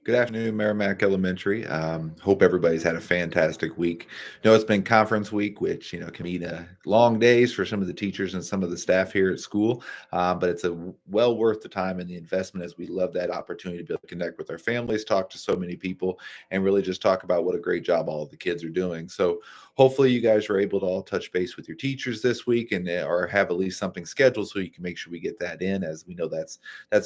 Good afternoon, Meramec Elementary. Hope everybody's had a fantastic week. Know it's been conference week, which can mean long days for some of the teachers and some of the staff here at school. But it's well worth the time and the investment as we love that opportunity to be able to connect with our families, talk to so many people, and really just talk about what a great job all of the kids are doing. So hopefully you guys are able to all touch base with your teachers this week and or have at least something scheduled so you can make sure we get that in, as we know that's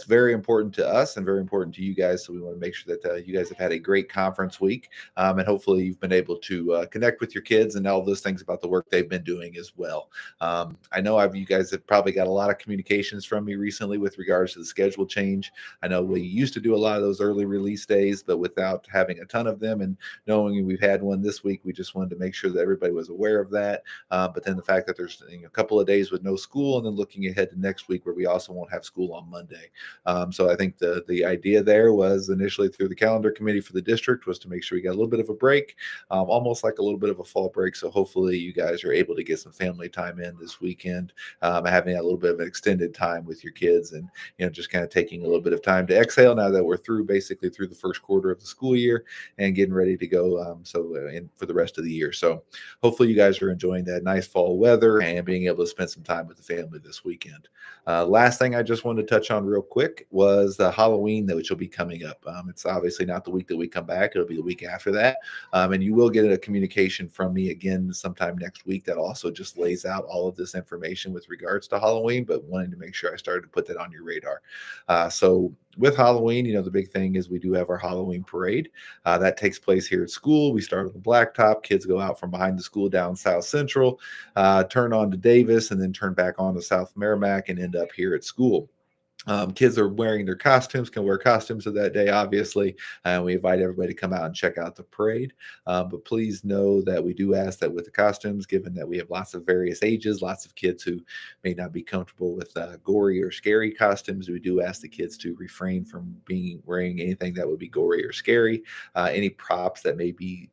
very important to us and very important to you guys. So we want to make sure that you guys have had a great conference week, and hopefully you've been able to connect with your kids and all those things about the work they've been doing as well. I know you guys have probably got a lot of communications from me recently with regards to the schedule change. I know we used to do a lot of those early release days, but without having a ton of them and knowing we've had one this week, we just wanted to make sure that everybody was aware of that. But then the fact that there's a couple of days with no school, and then looking ahead to next week where we also won't have school on Monday. So I think the idea there was initially through the calendar committee for the district was to make sure we got a little bit of a break, almost like a little bit of a fall break. So hopefully you guys are able to get some family time in this weekend, having a little bit of an extended time with your kids, and just kind of taking a little bit of time to exhale now that we're basically through the first quarter of the school year and getting ready to go. For the rest of the year. So hopefully you guys are enjoying that nice fall weather and being able to spend some time with the family this weekend. Last thing I just wanted to touch on real quick was the Halloween, which will be coming up. It's obviously not the week that we come back. It'll be the week after that. And you will get a communication from me again sometime next week that also just lays out all of this information with regards to Halloween, but wanting to make sure I started to put that on your radar. So with Halloween, the big thing is we do have our Halloween parade. That takes place here at school. We start on the blacktop. Kids go out from behind the school down South Central, turn on to Davis, and then turn back on to South Meramec and end up here at school. Kids are wearing their costumes, can wear costumes of that day, obviously. And we invite everybody to come out and check out the parade. But please know that we do ask that with the costumes, given that we have lots of various ages, lots of kids who may not be comfortable with gory or scary costumes, we do ask the kids to refrain from wearing anything that would be gory or scary. Any props that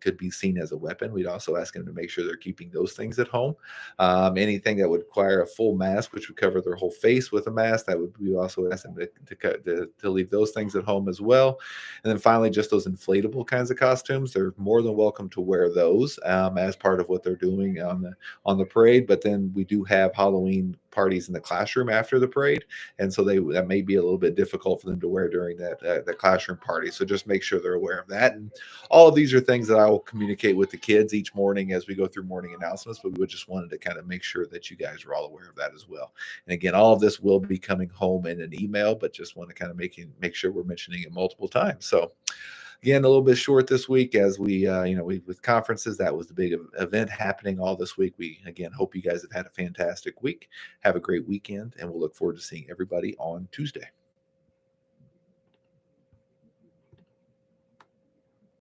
could be seen as a weapon, we'd also ask them to make sure they're keeping those things at home. Anything that would require a full mask, which would cover their whole face with a mask, that would be also ask them to leave those things at home as well. And then finally, just those inflatable kinds of costumes, they're more than welcome to wear those as part of what they're doing on the parade. But then we do have Halloween parties in the classroom after the parade, and so that may be a little bit difficult for them to wear during the classroom party. So just make sure they're aware of that. And all of these are things that I will communicate with the kids each morning as we go through morning announcements. But we just wanted to kind of make sure that you guys are all aware of that as well. And again, all of this will be coming home in an email, but just want to kind of make sure we're mentioning it multiple times. So again, a little bit short this week as we with conferences, that was the big event happening all this week. We again hope you guys have had a fantastic week. Have a great weekend, and we'll look forward to seeing everybody on Tuesday.